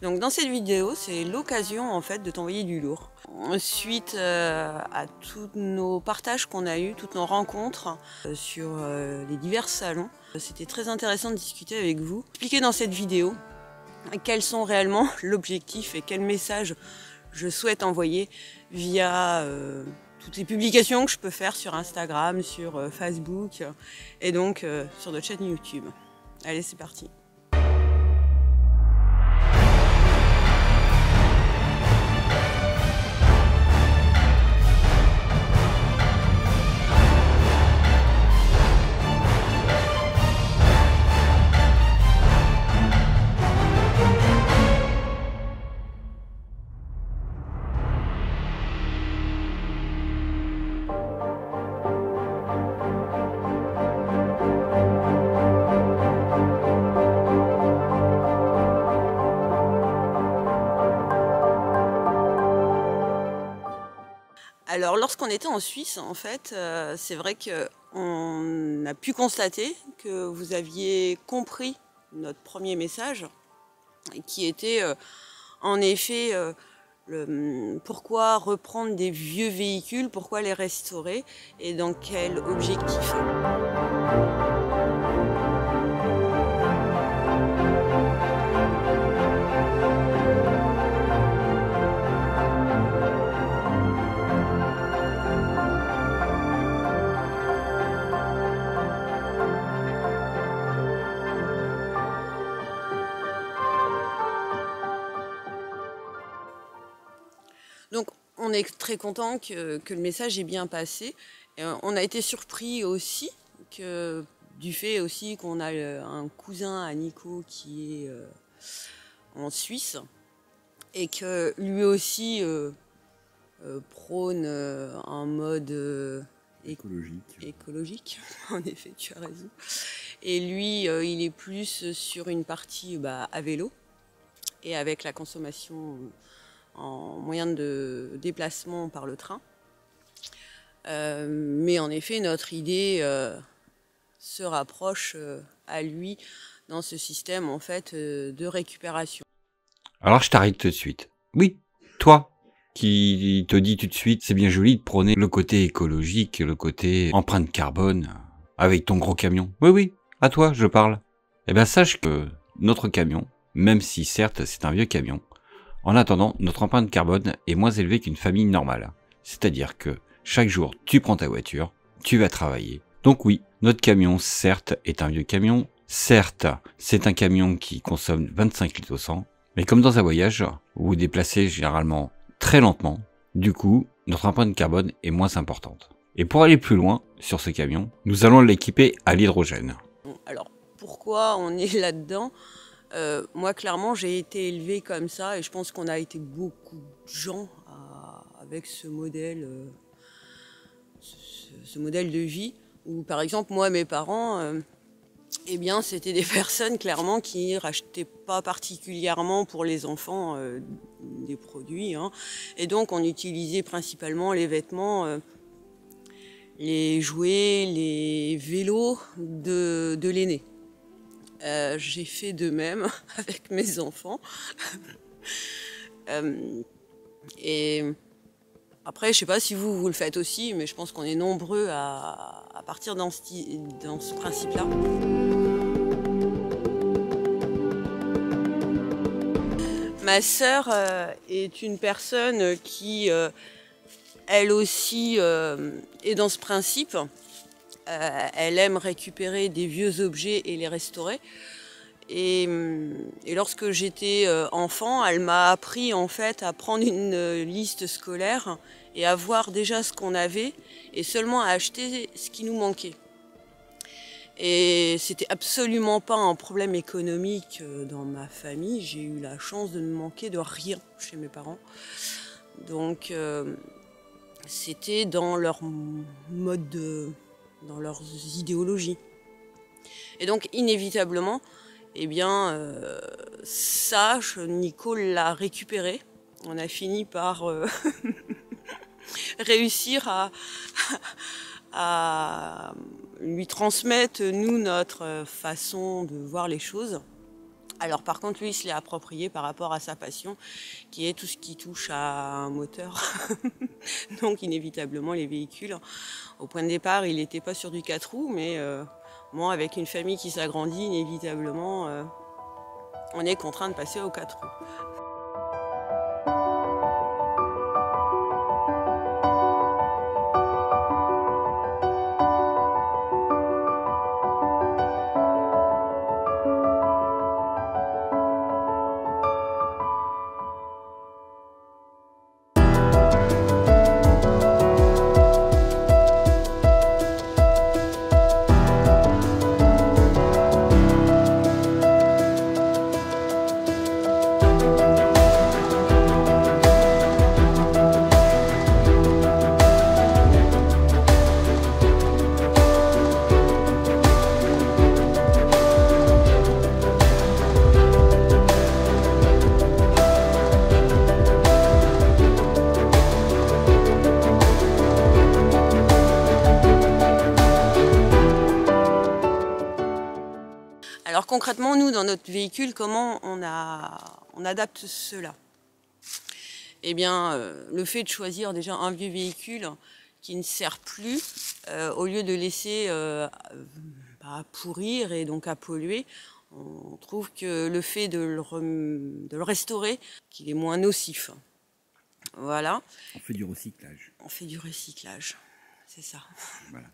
Donc dans cette vidéo, c'est l'occasion en fait de t'envoyer du lourd. Suite à tous nos partages qu'on a eus, toutes nos rencontres sur les divers salons, c'était très intéressant de discuter avec vous. Expliquer dans cette vidéo quels sont réellement l'objectif et quel message je souhaite envoyer via toutes les publications que je peux faire sur Instagram, sur Facebook et donc sur notre chaîne YouTube. Allez, c'est parti. Alors, lorsqu'on était en Suisse, en fait, c'est vrai qu'on a pu constater que vous aviez compris notre premier message, qui était en effet pourquoi reprendre des vieux véhicules, pourquoi les restaurer et dans quel objectif. Donc on est très content que le message est bien passé. Et on a été surpris aussi du fait aussi qu'on a un cousin à Nico qui est en Suisse et que lui aussi prône un mode écologique. En effet, tu as raison. Et lui, il est plus sur une partie à vélo et avec la consommation en moyen de déplacement par le train. Mais en effet, notre idée se rapproche à lui dans ce système en fait de récupération. Alors je t'arrête tout de suite. Oui, toi qui te dis tout de suite, c'est bien joli de prôner le côté écologique, le côté empreinte carbone, avec ton gros camion. Oui, à toi je parle. Eh bien sache que notre camion, même si certes c'est un vieux camion, en attendant, notre empreinte carbone est moins élevée qu'une famille normale. C'est-à-dire que chaque jour, tu prends ta voiture, tu vas travailler. Donc oui, notre camion, certes, est un vieux camion. Certes, c'est un camion qui consomme 25 litres au 100. Mais comme dans un voyage, vous vous déplacez généralement très lentement. Du coup, notre empreinte carbone est moins importante. Et pour aller plus loin sur ce camion, nous allons l'équiper à l'hydrogène. Alors, pourquoi on est là-dedans ? Moi, clairement, j'ai été élevée comme ça et je pense qu'on a été beaucoup de gens avec ce modèle de vie où, par exemple, moi, mes parents, eh bien, c'était des personnes, clairement, qui rachetaient pas particulièrement pour les enfants des produits. Hein. Et donc, on utilisait principalement les vêtements, les jouets, les vélos de l'aîné. J'ai fait de même avec mes enfants. Et après, je sais pas si vous le faites aussi, mais je pense qu'on est nombreux à partir dans ce principe-là. Ma sœur est une personne qui, elle aussi, est dans ce principe. Elle aime récupérer des vieux objets et les restaurer. Et lorsque j'étais enfant, elle m'a appris en fait à prendre une liste scolaire et à voir déjà ce qu'on avait et seulement à acheter ce qui nous manquait. Et c'était absolument pas un problème économique dans ma famille. J'ai eu la chance de ne manquer de rien chez mes parents. Donc c'était dans leur dans leurs idéologies. Et donc, inévitablement, eh bien, Nico l'a récupéré. On a fini par réussir à lui transmettre, nous, notre façon de voir les choses. Alors par contre, lui, il se l'est approprié par rapport à sa passion, qui est tout ce qui touche à un moteur. Donc inévitablement, les véhicules. Au point de départ, il n'était pas sur du 4 roues, mais bon, avec une famille qui s'agrandit, inévitablement, on est contraint de passer aux 4 roues. Alors concrètement, nous, dans notre véhicule, comment on adapte cela? Eh bien, le fait de choisir déjà un vieux véhicule qui ne sert plus, au lieu de laisser à pourrir et donc à polluer, on trouve que le fait de le restaurer, qu'il est moins nocif. Voilà. On fait du recyclage. On fait du recyclage, c'est ça. Voilà.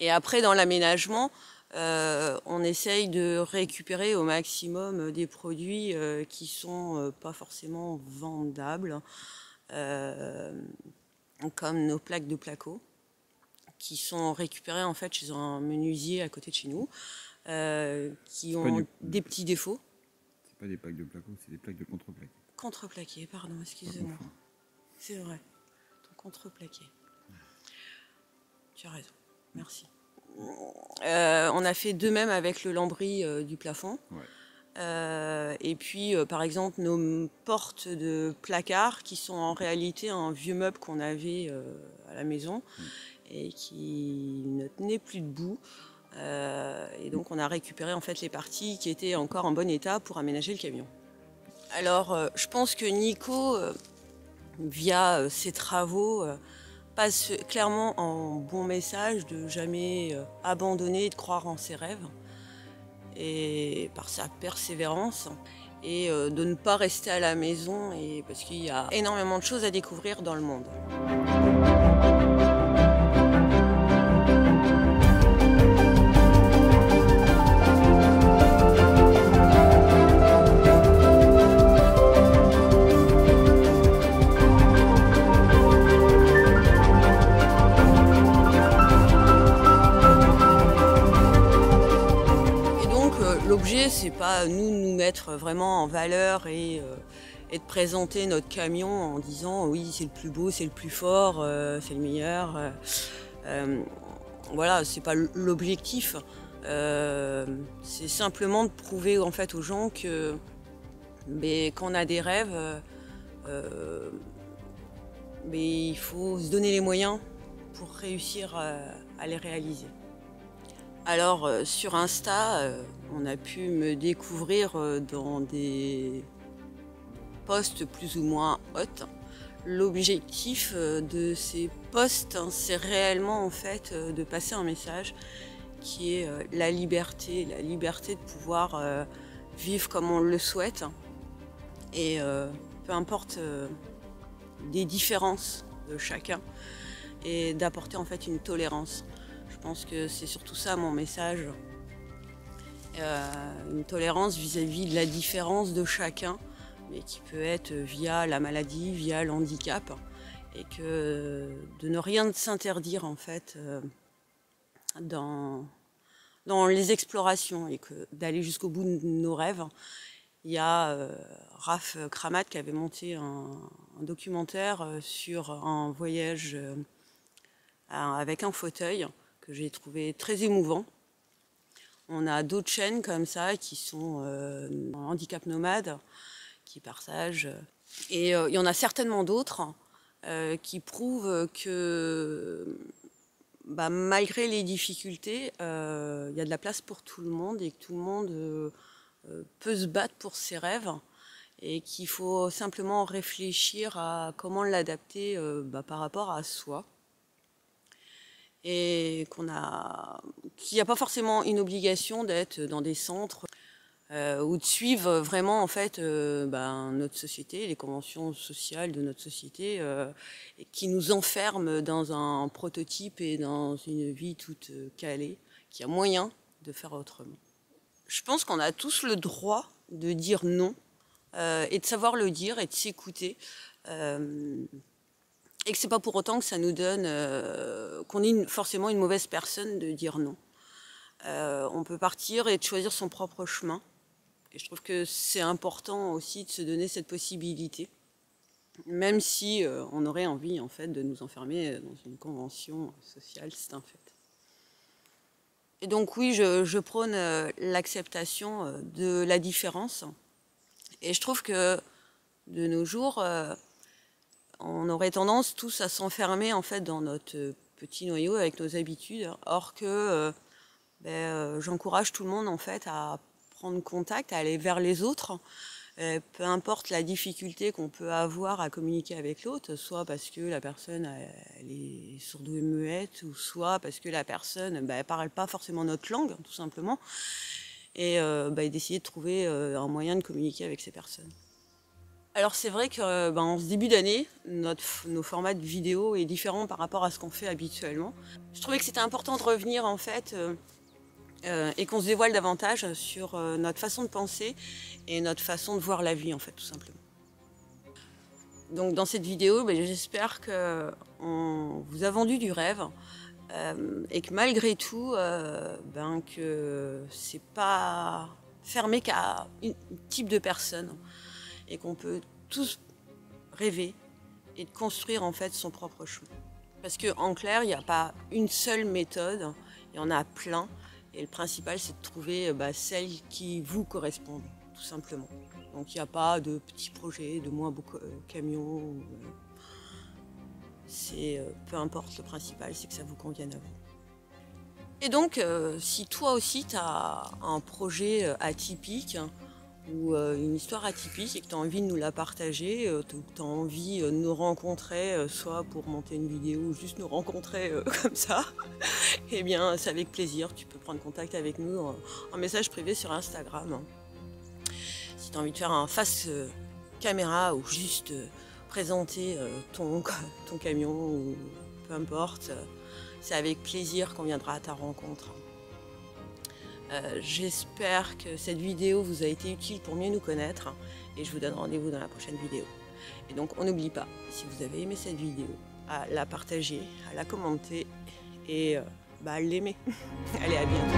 Et après, dans l'aménagement, on essaye de récupérer au maximum des produits qui sont pas forcément vendables, comme nos plaques de placo, qui sont récupérées en fait chez un menuisier à côté de chez nous, qui ont des petits défauts. C'est pas des plaques de placo, c'est des plaques de contreplaqué. Contreplaqué, pardon, excusez-moi. C'est vrai, contreplaqué. Tu as raison, merci. On a fait de même avec le lambris du plafond. Ouais. Et puis, par exemple, nos portes de placard, qui sont en réalité un vieux meuble qu'on avait à la maison et qui ne tenait plus debout. Et donc, on a récupéré en fait les parties qui étaient encore en bon état pour aménager le camion. Alors, je pense que Nico, via ses travaux, passe clairement un bon message de jamais abandonner et de croire en ses rêves, et par sa persévérance, et de ne pas rester à la maison, et parce qu'il y a énormément de choses à découvrir dans le monde. L'objet, c'est pas nous mettre vraiment en valeur et de présenter notre camion en disant oui, c'est le plus beau, c'est le plus fort, c'est le meilleur. Voilà, c'est pas l'objectif. C'est simplement de prouver en fait aux gens que quand on a des rêves, il faut se donner les moyens pour réussir à les réaliser. Alors sur Insta, on a pu me découvrir dans des posts plus ou moins hauts. L'objectif de ces posts, c'est réellement en fait de passer un message qui est la liberté de pouvoir vivre comme on le souhaite, et peu importe des différences de chacun, et d'apporter en fait une tolérance. Je pense que c'est surtout ça mon message, une tolérance vis-à-vis de la différence de chacun, mais qui peut être via la maladie, via l'handicap, et que de ne rien s'interdire en fait dans les explorations, et que d'aller jusqu'au bout de nos rêves. Il y a Raph Kramat qui avait monté un documentaire sur un voyage avec un fauteuil, que j'ai trouvé très émouvant. On a d'autres chaînes comme ça qui sont en handicap nomade, qui partagent. Et il y en a certainement d'autres qui prouvent que malgré les difficultés, il y a de la place pour tout le monde, et que tout le monde peut se battre pour ses rêves et qu'il faut simplement réfléchir à comment l'adapter par rapport à soi. Et qu'il n'y a pas forcément une obligation d'être dans des centres ou de suivre vraiment en fait notre société, les conventions sociales de notre société et qui nous enferment dans un prototype et dans une vie toute calée, qu'il y a moyen de faire autrement. Je pense qu'on a tous le droit de dire non et de savoir le dire et de s'écouter. Et que c'est pas pour autant que ça nous donne qu'on est forcément une mauvaise personne de dire non. On peut partir et de choisir son propre chemin. Et je trouve que c'est important aussi de se donner cette possibilité, même si on aurait envie en fait de nous enfermer dans une convention sociale, c'est un fait. Et donc oui, je prône l'acceptation de la différence. Et je trouve que de nos jours, on aurait tendance tous à s'enfermer en fait dans notre petit noyau avec nos habitudes, or que j'encourage tout le monde en fait à prendre contact, à aller vers les autres, peu importe la difficulté qu'on peut avoir à communiquer avec l'autre, soit parce que la personne elle est sourde ou muette, ou soit parce que la personne elle parle pas forcément notre langue, tout simplement, et d'essayer de trouver un moyen de communiquer avec ces personnes. Alors c'est vrai que en ce début d'année, nos formats de vidéo est différent par rapport à ce qu'on fait habituellement. Je trouvais que c'était important de revenir en fait et qu'on se dévoile davantage sur notre façon de penser et notre façon de voir la vie en fait, tout simplement. Donc dans cette vidéo, j'espère qu'on vous a vendu du rêve et que malgré tout, que c'est pas fermé qu'à un type de personne et qu'on peut tous rêver et de construire en fait son propre chemin. Parce qu'en clair, il n'y a pas une seule méthode, il y en a plein. Et le principal, c'est de trouver celle qui vous correspond, tout simplement. Donc il n'y a pas de petits projets, de moins beaux camions. Peu importe, le principal, c'est que ça vous convienne à vous. Et donc, si toi aussi, tu as un projet atypique ou une histoire atypique et que tu as envie de nous la partager, tu as envie de nous rencontrer, soit pour monter une vidéo ou juste nous rencontrer comme ça, eh bien c'est avec plaisir, tu peux prendre contact avec nous en message privé sur Instagram. Si tu as envie de faire un face caméra ou juste présenter ton camion ou peu importe, c'est avec plaisir qu'on viendra à ta rencontre. J'espère que cette vidéo vous a été utile pour mieux nous connaître et je vous donne rendez-vous dans la prochaine vidéo. Et donc on n'oublie pas, si vous avez aimé cette vidéo, à la partager, à la commenter et à l'aimer. Allez, à bientôt.